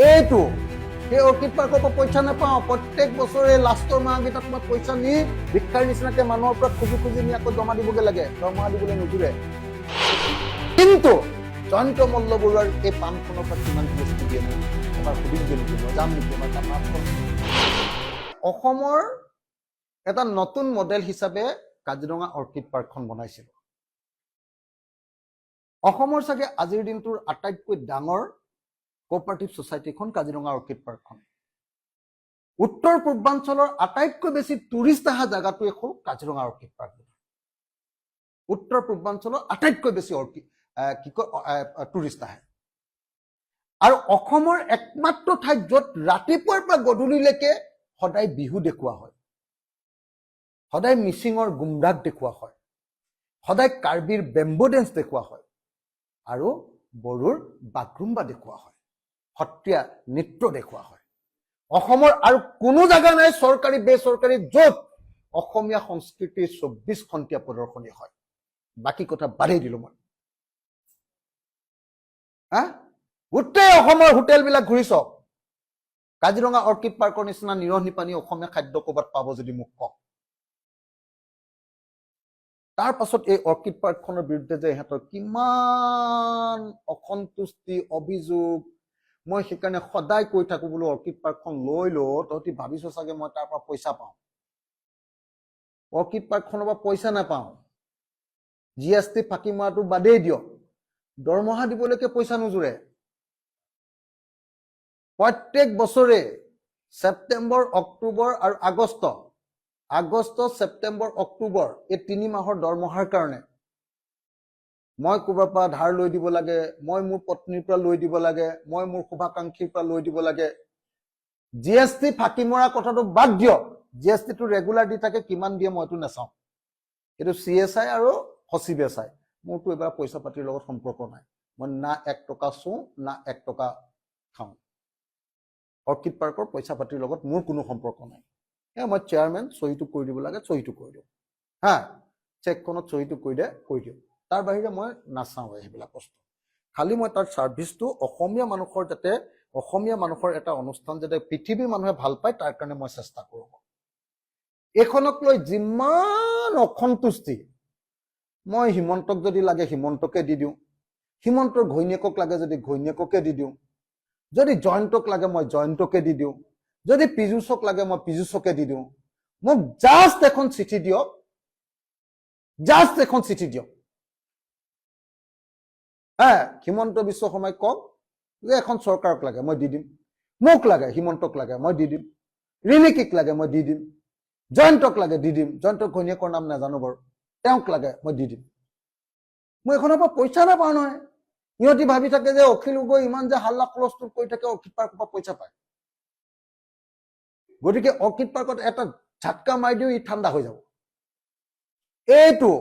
এইটো সেই অৰ্কিড পাৰ্কৰ পৰা পইচা নাপাওঁ। প্ৰত্যেক বছৰে লাষ্টৰ মাহকেইটাত মই পইচা নি ভিক্ষাৰ নিচিনাকে মানুহৰ পৰা খুজি খুজি নি আকৌ জমা দিবগে লাগে, দৰমহা দিবলৈ নোজোৰে। কিন্তু জয়ন্ত মল্ল বৰুৱাৰ এই পামখনৰ পৰা কিমান GST দিয়ে এবাৰ সুধিমগে নেকি, মই যাম নেকি এবাৰ তাৰ পামখন। অসমৰ এটা নতুন মডেল হিচাপে কাজিৰঙা অৰ্কিড পাৰ্কখন বনাইছিল। অসমৰ চাগে আজিৰ দিনটোৰ আটাইতকৈ ডাঙৰ কোঅপাৰেটিভ ছ'চাইটিখন কাজিৰঙা অৰ্কিড পাৰ্কখন। উত্তৰ পূৰ্বাঞ্চলৰ আটাইতকৈ বেছি টুৰিষ্ট অহা জেগাটোৱে হ'ল কাজিৰঙা অৰ্কিড পাৰ্ক। উত্তৰ পূৰ্বাঞ্চলৰ আটাইতকৈ বেছি টুৰিষ্ট আহে। আৰু অসমৰ একমাত্ৰ ঠাইত য'ত ৰাতিপুৱাৰ পৰা গধূলিলৈকে সদায় বিহু দেখুওৱা হয়, সদায় মিচিঙৰ গুমৰাগ দেখুওৱা হয়, সদায় কাৰ্বিৰ বেম্বো ডেন্স দেখুওৱা হয় আৰু বড়োৰ বাগৰুম্বা দেখুওৱা হয়, সত্ৰীয়া নৃত্য দেখুওৱা হয়। অসমৰ আৰু কোনো জাগা নাই চৰকাৰী বেচৰকাৰী য'ত অসমীয়া সংস্কৃতিৰ 24 ঘণ্টীয়া প্ৰদৰ্শনী হয়। বাকী কথা বাদেই দিলো মই। গোটেই অসমৰ হোটেলবিলাক ঘূৰি চাওক, কাজিৰঙা অৰ্কিড পাৰ্কৰ নিচিনা নিৰহি পানী অসমীয়া খাদ্য ক'ৰবাত পাব যদি মোক কওক। তাৰ পাছত এই অৰ্কিড পাৰ্কখনৰ বিৰুদ্ধে যে ইহঁতৰ কিমান অসন্তুষ্টি অভিযোগ, মই সেইকাৰণে সদায় কৈ থাকো বোলো অৰ্কিড পাৰ্কখন লৈ তহঁতি ভাবিছ চাগে মই তাৰ পৰা পইচা পাওঁ। অৰ্কিড পাৰ্কখনৰ পৰা পইচা নাপাওঁ। GST ফাঁকি মৰাটো বাদেই দিয়ক, দৰমহা দিবলৈকে পইচা নোজোৰে। প্ৰত্যেক বছৰে ছেপ্টেম্বৰ অক্টোবৰ আৰু আগষ্ট ছেপ্টেম্বৰ অক্টোবৰ এই 3 মাহৰ দৰমহাৰ কাৰণে মই ক'ৰবাৰ পৰা ধাৰ লৈ দিব লাগে, মই মোৰ পত্নীৰ পৰা লৈ দিব লাগে, মই মোৰ শুভাকাংক্ষীৰ পৰা লৈ দিব লাগে। GST ফাঁকি মৰা কথাটো বাদ দিয়ক, GSTটো ৰেগুলাৰ দি থাকে, কিমান দিয়ে মইতো নাচাওঁ, এইটো CSI আৰু সচিবে চাই। মোৰতো এইবাৰ পইচা পাতিৰ লগত সম্পৰ্ক নাই, মই না 1 টকা চুওঁ না 1 টকা খাওঁ। অৰ্কিড পাৰ্কৰ পইচা পাতিৰ লগত মোৰ কোনো সম্পৰ্ক নাই। মই চেয়াৰমেন, চহীটো কৰি দিব লাগে চহীটো কৰি দিওঁ, চেকখনত চহীটো কৰি দিওঁ। তাৰ বাহিৰে মই নাচাওঁ সেইবিলাক বস্তু। খালি মই তাৰ ছাৰ্ভিচটো অসমীয়া মানুহৰ এটা অনুষ্ঠান যাতে পৃথিৱীৰ মানুহে ভাল পায় তাৰ কাৰণে মই চেষ্টা কৰোঁ। এইখনক লৈ যিমান অসন্তুষ্টি, মই হিমন্তক যদি লাগে হিমন্তকে দি দিওঁ, হিমন্তৰ ঘৈণীয়েকক লাগে যদি ঘৈণীয়েককে দি দিওঁ, যদি জয়ন্তক লাগে মই জয়ন্তকে দি দিওঁ, যদি পীযুষক লাগে মই পীযুষকে দি দিওঁ। মোক জাষ্ট এখন চিঠি দিয়ক, হিমন্ত বিশ্ব শৰ্মাই কওক যে এখন চৰকাৰক লাগে মই দি দিম, মোক লাগে হিমন্তক লাগে মই দি দিম, ৰিণিকীক লাগে মই দি দিম, জয়ন্তক লাগে দি দিম, জয়ন্তৰ ঘৈণীয়েকৰ নাম নাজানো বাৰু, তেওঁক লাগে মই দি দিম। মই এখনৰ পৰা পইচা নাপাওঁ নহয়। সিহঁতি ভাবি থাকে যে অখিল গগৈ ইমান যে হাল্লা হুলস্থুল কৰি থাকে অৰ্কিড পাৰ্কৰ পৰা পইচা পায়। গতিকে অৰ্কিড পাৰ্কত এটা ঝাটকা মাৰি দিও ই ঠাণ্ডা হৈ যাব। এইটো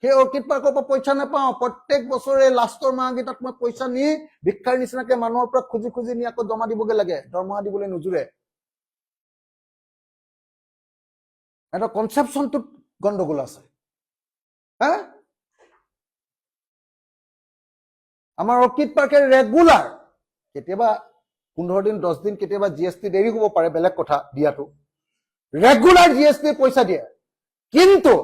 সেই অৰ্কিড পাৰ্কৰ পৰা পইচা নাপাওঁ। প্ৰত্যেক বছৰে লাষ্টৰ মাহকেইটাত মই পইচা নি ভিক্ষাৰ নিচিনাকে মানুহৰ পৰা খুজি খুজি নি আকৌ জমা দিবগে লাগে, দৰমহা দিবলৈ নোজোৰে। এটা কনচেপশ্যনটোত গণ্ডগোল আছে। আমাৰ অৰ্কিড পাৰ্কে ৰেগুলাৰ, কেতিয়াবা 15 দিন 10 দিন কেতিয়াবা GST দেৰি হ'ব পাৰে, বেলেগ কথা দিয়াটো, ৰেগুলাৰ GST পইচা দিয়ে। কিন্তু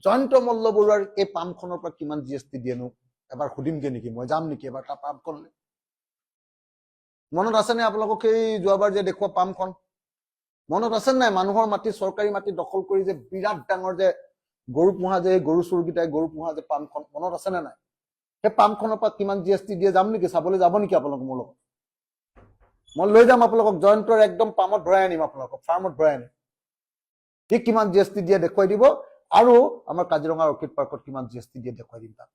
জয়ন্ত মল্ল বৰুৱাৰ এই পামখনৰ পৰা কিমান GST দিয়েনো এবাৰ সুধিমগে নেকি, মই যাম নেকি এবাৰ তাৰ পামখনলৈ। মনত আছেনে আপোনালোকক সেই যোৱাবাৰ যে দেখুওৱা পামখন? মনত আছে নাই? মানুহৰ মাটি, চৰকাৰী মাটি দখল কৰি যে বিৰাট ডাঙৰ যে গৰু পোহা যে গৰু চোৰকেইটাই গৰু পোহা যে পামখন, মনত আছেনে নাই? সেই পামখনৰ পৰা কিমান GST দিয়ে যাম নেকি, চাবলৈ যাব নেকি আপোনালোক মোৰ লগত? মই লৈ যাম আপোনালোকক, জয়ন্তৰ একদম পামত ভৰাই আনিম, আপোনালোকক ফাৰ্মত ভৰাই আনিম। সি কিমান GST দিয়ে দেখুৱাই দিব, আৰু আমাৰ কাজিৰঙা অৰ্কিড পাৰ্কত কিমান GST দিয়ে দেখুৱাই দিম তাক।